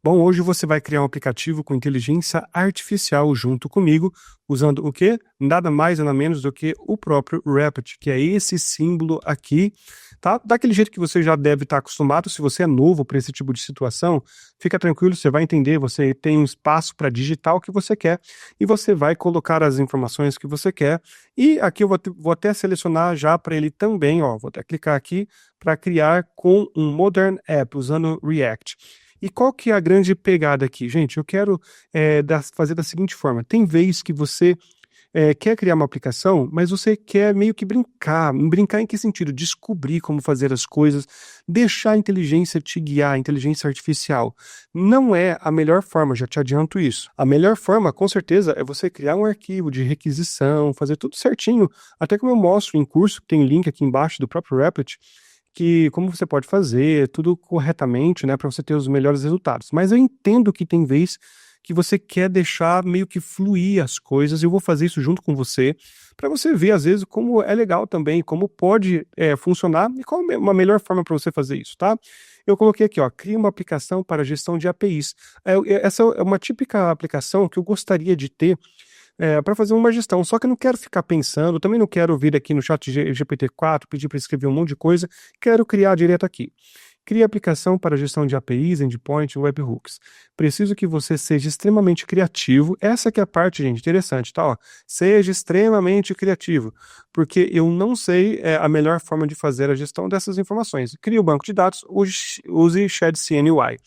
Bom, hoje você vai criar um aplicativo com inteligência artificial junto comigo, usando o quê? Nada mais nada menos do que o próprio Rapid, que é esse símbolo aqui, tá? Daquele jeito que você já deve estar acostumado. Se você é novo para esse tipo de situação, fica tranquilo, você vai entender, você tem um espaço para digitar o que você quer e você vai colocar as informações que você quer. E aqui eu vou até selecionar já para ele também, ó, vou até clicar aqui para criar com um Modern App, usando React. E qual que é a grande pegada aqui? Gente, eu quero fazer da seguinte forma. Tem vez que você quer criar uma aplicação, mas você quer meio que brincar. Brincar em que sentido? Descobrir como fazer as coisas, deixar a inteligência te guiar, a inteligência artificial. Não é a melhor forma, já te adianto isso. A melhor forma, com certeza, é você criar um arquivo de requisição, fazer tudo certinho, até como eu mostro em curso, tem link aqui embaixo do próprio Replit, que como você pode fazer tudo corretamente, né, para você ter os melhores resultados. Mas eu entendo que tem vez que você quer deixar meio que fluir as coisas, e eu vou fazer isso junto com você, para você ver às vezes como é legal também, como pode funcionar e qual é uma melhor forma para você fazer isso, tá? Eu coloquei aqui, ó, cria uma aplicação para gestão de APIs. Essa é uma típica aplicação que eu gostaria de ter para fazer uma gestão, só que eu não quero ficar pensando, também não quero vir aqui no chat GPT-4, pedir para escrever um monte de coisa, quero criar direto aqui. Cria aplicação para gestão de APIs, endpoint e webhooks. Preciso que você seja extremamente criativo. Essa que é a parte, gente, interessante, tá? Ó, seja extremamente criativo, porque eu não sei a melhor forma de fazer a gestão dessas informações. Crie o banco de dados, use ShadCNUI.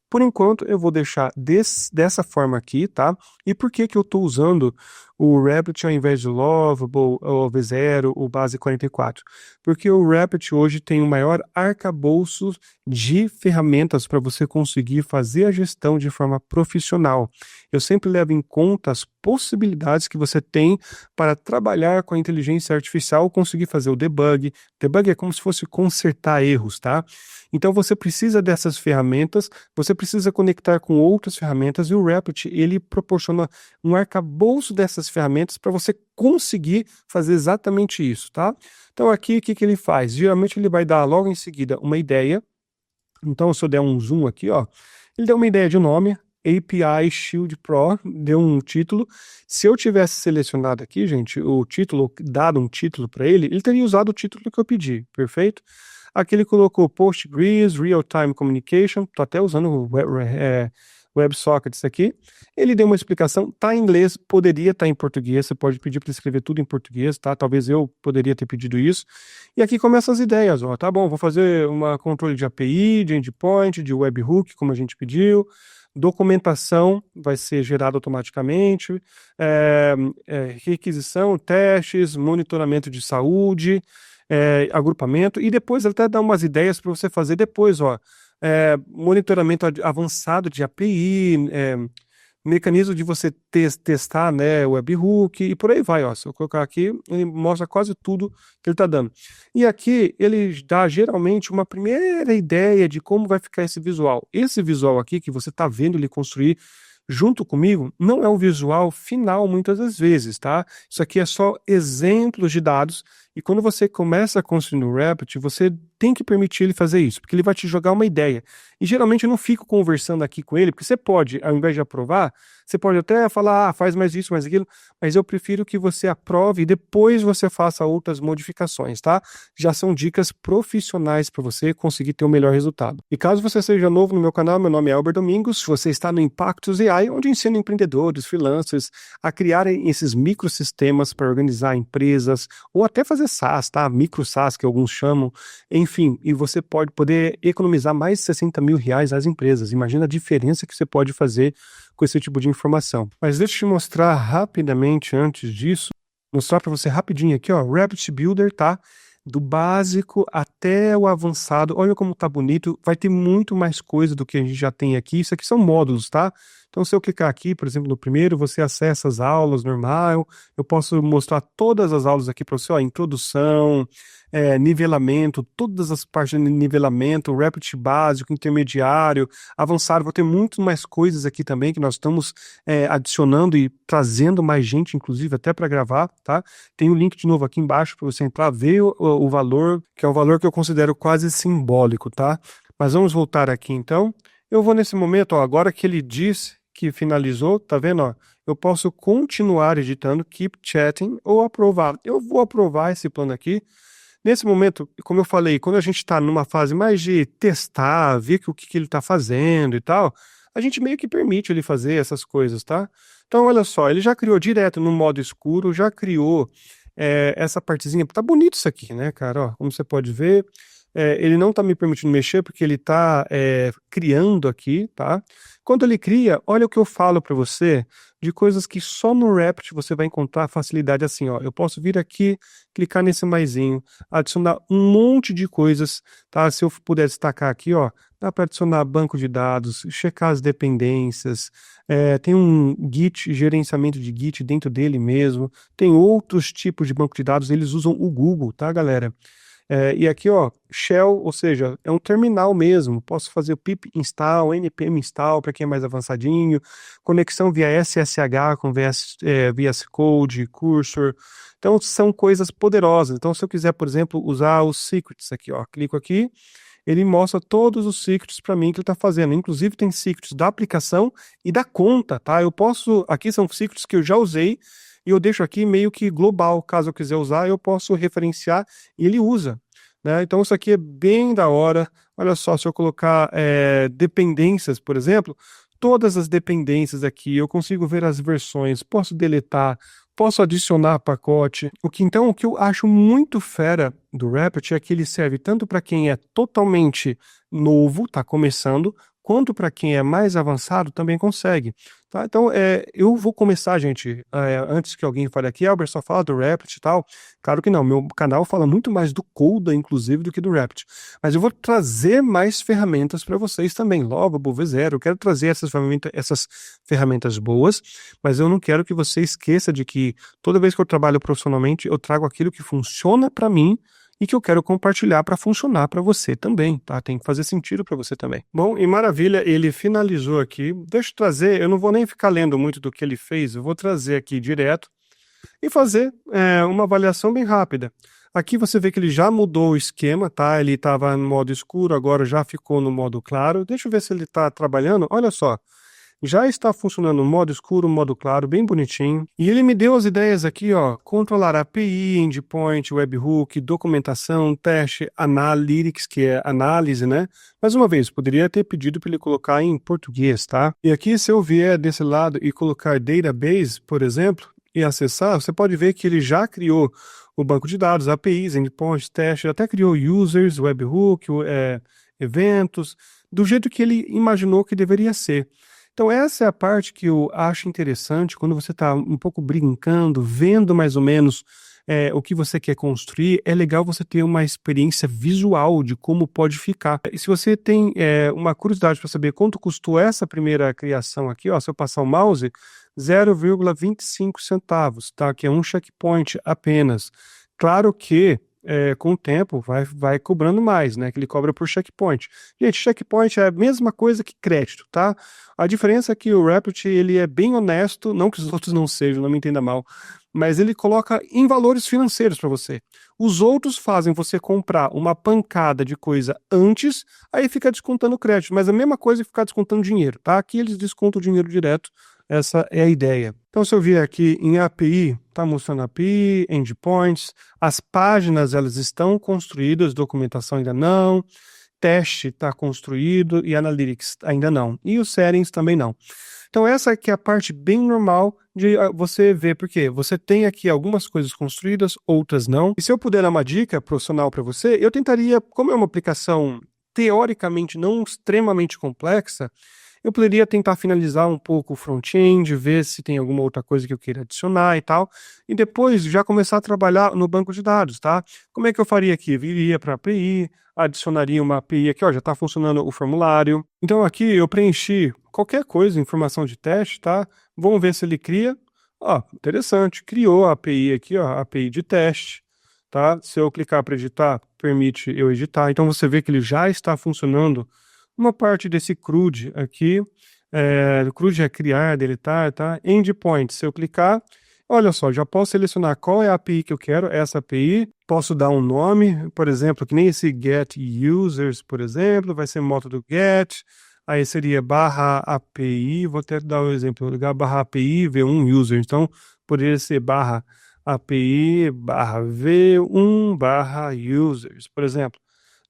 Por enquanto, eu vou deixar dessa forma aqui, tá? E por que que eu estou usando o Rapid ao invés do Lovable, o V0, o Base 44? Porque o Rapid hoje tem o maior arcabouço de ferramentas para você conseguir fazer a gestão de forma profissional. Eu sempre levo em conta as possibilidades que você tem para trabalhar com a inteligência artificial, conseguir fazer o debug. Debug é como se fosse consertar erros, tá? Então você precisa dessas ferramentas, você precisa conectar com outras ferramentas, e o Rapid, ele proporciona um arcabouço dessas ferramentas para você conseguir fazer exatamente isso, tá? Então aqui, o que que ele faz? Geralmente ele vai dar logo em seguida uma ideia. Então se eu der um zoom aqui, ó, ele deu uma ideia de nome, API Shield Pro, deu um título. Se eu tivesse selecionado aqui, gente, o título, dado um título para ele, ele teria usado o título que eu pedi, perfeito? Aqui ele colocou Postgres, Real-Time Communication, tô até usando o WebSockets aqui. Ele deu uma explicação, tá em inglês, poderia estar em português, você pode pedir para escrever tudo em português, tá? Talvez eu poderia ter pedido isso. E aqui começam as ideias, ó, tá bom, vou fazer uma controle de API, de endpoint, de webhook, como a gente pediu. Documentação vai ser gerada automaticamente, requisição, testes, monitoramento de saúde, agrupamento, e depois até dá umas ideias para você fazer depois, ó, monitoramento avançado de API, mecanismo de você testar, né, o webhook, e por aí vai, ó. Se eu colocar aqui, ele mostra quase tudo que ele está dando. E aqui ele dá geralmente uma primeira ideia de como vai ficar esse visual. Esse visual aqui que você está vendo ele construir junto comigo não é um visual final muitas das vezes, tá? Isso aqui é só exemplos de dados, e quando você começa a construir no Rapid, você tem que permitir ele fazer isso, porque ele vai te jogar uma ideia. E geralmente eu não fico conversando aqui com ele, porque você pode, ao invés de aprovar, você pode até falar, faz mais isso, mais aquilo, mas eu prefiro que você aprove e depois você faça outras modificações, tá? Já são dicas profissionais para você conseguir ter o melhor resultado. E caso você seja novo no meu canal, meu nome é Elber Domingos, você está no Impactus AI, onde eu ensino empreendedores, freelancers a criarem esses microsistemas para organizar empresas, ou até fazer SaaS, tá? Micro SaaS, que alguns chamam, enfim, e você pode poder economizar mais de 60 mil reais às empresas. Imagina a diferença que você pode fazer com esse tipo de informação. Mas deixa eu te mostrar rapidamente antes disso, mostrar para você rapidinho aqui, ó, Rapid Builder, tá? Do básico até o avançado. Olha como tá bonito. Vai ter muito mais coisa do que a gente já tem aqui. Isso aqui são módulos, tá? Então, se eu clicar aqui, por exemplo, no primeiro, você acessa as aulas normal. Eu posso mostrar todas as aulas aqui para você, ó, introdução, nivelamento, todas as partes de nivelamento, Rapid básico, intermediário, avançado. Vou ter muito mais coisas aqui também que nós estamos adicionando e trazendo mais gente, inclusive, até para gravar, tá? Tem o link de novo aqui embaixo para você entrar, ver o valor, que é um valor que eu considero quase simbólico, tá? Mas vamos voltar aqui então. Eu vou nesse momento, ó, agora que ele diz que finalizou, tá vendo, ó? Eu posso continuar editando, keep chatting ou aprovar. Eu vou aprovar esse plano aqui. Nesse momento, como eu falei, quando a gente está numa fase mais de testar, ver o que ele está fazendo e tal, a gente meio que permite ele fazer essas coisas, tá? Então, olha só, ele já criou direto no modo escuro, já criou essa partezinha. Tá bonito isso aqui, né, cara? Ó, como você pode ver, ele não tá me permitindo mexer porque ele tá criando aqui, tá? Quando ele cria, olha o que eu falo para você de coisas que só no Wrapped você vai encontrar facilidade assim, ó. Eu posso vir aqui, clicar nesse maisinho, adicionar um monte de coisas, tá? Se eu puder destacar aqui, ó, dá para adicionar banco de dados, checar as dependências, tem um Git, gerenciamento de Git dentro dele mesmo, tem outros tipos de banco de dados, eles usam o Google, tá, galera? E aqui, ó, shell, ou seja, é um terminal mesmo. Posso fazer o pip install, npm install para quem é mais avançadinho, conexão via SSH com VS Code, Cursor. Então, são coisas poderosas. Então, se eu quiser, por exemplo, usar os secrets aqui, ó, clico aqui, ele mostra todos os secrets para mim que ele está fazendo. Inclusive, tem secrets da aplicação e da conta, tá? Eu posso, aqui são secrets que eu já usei, e eu deixo aqui meio que global, caso eu quiser usar, eu posso referenciar e ele usa, né? Então isso aqui é bem da hora. Olha só, se eu colocar dependências, por exemplo, todas as dependências aqui, eu consigo ver as versões, posso deletar, posso adicionar pacote. O que eu acho muito fera do Wrapped é que ele serve tanto para quem é totalmente novo, está começando, quanto para quem é mais avançado também consegue. Tá? Então, eu vou começar, gente, antes que alguém fale aqui, Albert só fala do Wrapped e tal. Claro que não, meu canal fala muito mais do Coda, inclusive, do que do Wrapped. Mas eu vou trazer mais ferramentas para vocês também, Lovable, V0, eu quero trazer essas ferramentas boas, mas eu não quero que você esqueça de que toda vez que eu trabalho profissionalmente, eu trago aquilo que funciona para mim, e que eu quero compartilhar para funcionar para você também, tá? Tem que fazer sentido para você também. Bom, e maravilha, ele finalizou aqui. Deixa eu trazer, eu não vou nem ficar lendo muito do que ele fez, eu vou trazer aqui direto e fazer uma avaliação bem rápida. Aqui você vê que ele já mudou o esquema, tá? Ele estava no modo escuro, agora já ficou no modo claro. Deixa eu ver se ele está trabalhando. Olha só. Já está funcionando modo escuro, modo claro, bem bonitinho. E ele me deu as ideias aqui, ó, controlar API, endpoint, webhook, documentação, teste, analytics, que é análise, né? Mais uma vez, poderia ter pedido para ele colocar em português, tá? E aqui, se eu vier desse lado e colocar database, por exemplo, e acessar, você pode ver que ele já criou o banco de dados, APIs, endpoint, teste, até criou users, webhook, eventos, do jeito que ele imaginou que deveria ser. Então essa é a parte que eu acho interessante quando você está um pouco brincando, vendo mais ou menos o que você quer construir, é legal você ter uma experiência visual de como pode ficar. E se você tem uma curiosidade para saber quanto custou essa primeira criação aqui, ó, se eu passar o mouse, 0,25 centavos, tá? Que é um checkpoint apenas. Claro que com o tempo vai cobrando mais, né? Que ele cobra por checkpoint. Gente, checkpoint é a mesma coisa que crédito, tá? A diferença é que o Wrapped, ele é bem honesto, não que os outros não sejam, não me entenda mal, mas ele coloca em valores financeiros para você. Os outros fazem você comprar uma pancada de coisa antes, aí fica descontando crédito, mas a mesma coisa é ficar descontando dinheiro, tá? Aqui eles descontam o dinheiro direto. Essa é a ideia. Então, se eu vier aqui em API, está mostrando API, endpoints, as páginas elas estão construídas, documentação ainda não, teste está construído e analytics ainda não. E os settings também não. Então, essa aqui é a parte bem normal de você ver, porque você tem aqui algumas coisas construídas, outras não. E se eu puder dar uma dica profissional para você, eu tentaria, como é uma aplicação teoricamente não extremamente complexa, eu poderia tentar finalizar um pouco o front-end, ver se tem alguma outra coisa que eu queira adicionar e tal, e depois já começar a trabalhar no banco de dados, tá? Como é que eu faria aqui? Viria para a API, adicionaria uma API aqui, ó, já está funcionando o formulário. Então aqui eu preenchi qualquer coisa, informação de teste, tá? Vamos ver se ele cria. Ó, interessante, criou a API aqui, ó, a API de teste, tá? Se eu clicar para editar, permite eu editar. Então você vê que ele já está funcionando. Uma parte desse CRUD aqui, o CRUD é criar, deletar, tá? Endpoint, se eu clicar, olha só, já posso selecionar qual é a API que eu quero, essa API, posso dar um nome, por exemplo, que nem esse get users, por exemplo, vai ser método get, Aí seria barra API, vou até dar o exemplo, ligar barra API V1 user. Então, poderia ser barra API barra V1 barra users, por exemplo.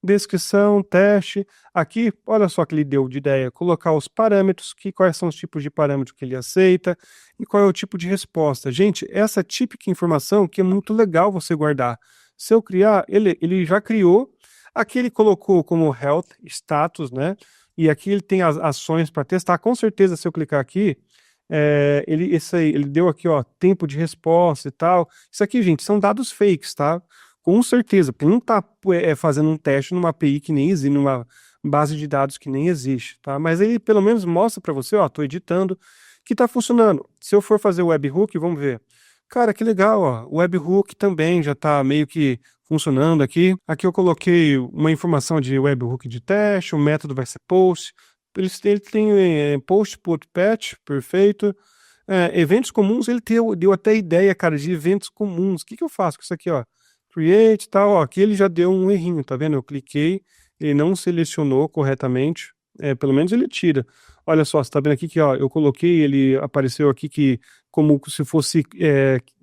Descrição, teste. Aqui, olha só que ele deu de ideia, colocar os parâmetros, quais são os tipos de parâmetros que ele aceita e qual é o tipo de resposta. Gente, essa típica informação que é muito legal você guardar. Se eu criar, ele já criou, aqui ele colocou como health, status, né? E aqui ele tem as ações para testar. Com certeza, se eu clicar aqui, ele deu aqui, ó, tempo de resposta e tal. Isso aqui, gente, são dados fakes, tá? Com certeza, porque não está fazendo um teste numa API que nem existe, numa base de dados que nem existe, tá? Mas ele pelo menos mostra para você, ó, estou editando, que está funcionando. Se eu for fazer o webhook, vamos ver. Cara, que legal, ó, o webhook também já está meio que funcionando aqui. Aqui eu coloquei uma informação de webhook de teste, o método vai ser post. Ele tem post, put, patch, perfeito. Eventos comuns, ele deu até ideia, cara, de eventos comuns. O que eu faço com isso aqui, ó? Create e tal, ó, aqui ele já deu um errinho, tá vendo? Eu cliquei, ele não selecionou corretamente, pelo menos ele tira. Olha só, você tá vendo aqui que, ó, eu coloquei, ele apareceu aqui que como se fosse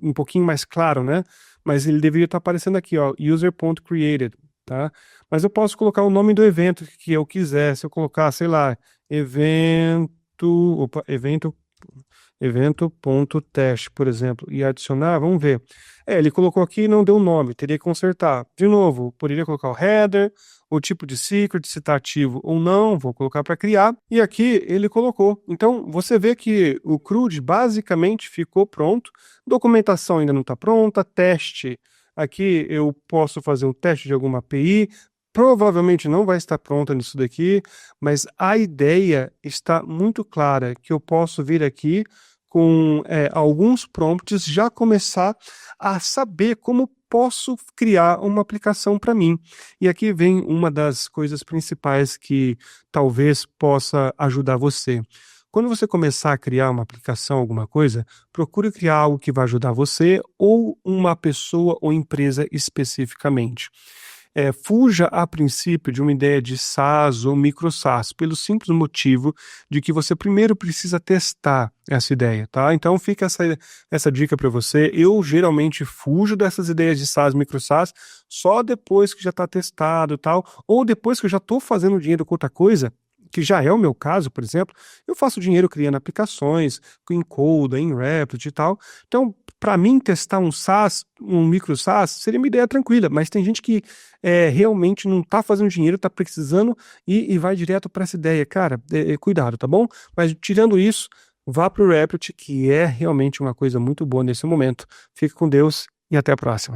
um pouquinho mais claro, né? Mas ele deveria estar aparecendo aqui, ó, user.created, tá? Mas eu posso colocar o nome do evento que eu quiser, se eu colocar, sei lá, evento.teste, por exemplo, e adicionar, vamos ver. Ele colocou aqui e não deu nome, teria que consertar. De novo, poderia colocar o header, o tipo de secret, se está ativo ou não, vou colocar para criar, e aqui ele colocou. Então, você vê que o CRUD basicamente ficou pronto, documentação ainda não está pronta, teste, aqui eu posso fazer um teste de alguma API, provavelmente não vai estar pronta nisso daqui, mas a ideia está muito clara, que eu posso vir aqui com alguns prompts, já começar a saber como posso criar uma aplicação para mim. E aqui vem uma das coisas principais que talvez possa ajudar você. Quando você começar a criar uma aplicação, alguma coisa, procure criar algo que vai ajudar você ou uma pessoa ou empresa especificamente. Fuja a princípio de uma ideia de SaaS ou micro SaaS, pelo simples motivo de que você primeiro precisa testar essa ideia, tá? Então fica essa dica para você. Eu geralmente fujo dessas ideias de SaaS, micro SaaS, só depois que já está testado e tal, ou depois que eu já estou fazendo dinheiro com outra coisa, que já é o meu caso, por exemplo, eu faço dinheiro criando aplicações, em Coda, em Replit e tal. Então, para mim, testar um SaaS, um micro SaaS, seria uma ideia tranquila, mas tem gente que realmente não está fazendo dinheiro, está precisando e vai direto para essa ideia. Cara, cuidado, tá bom? Mas tirando isso, vá para o Replit, que é realmente uma coisa muito boa nesse momento. Fique com Deus e até a próxima.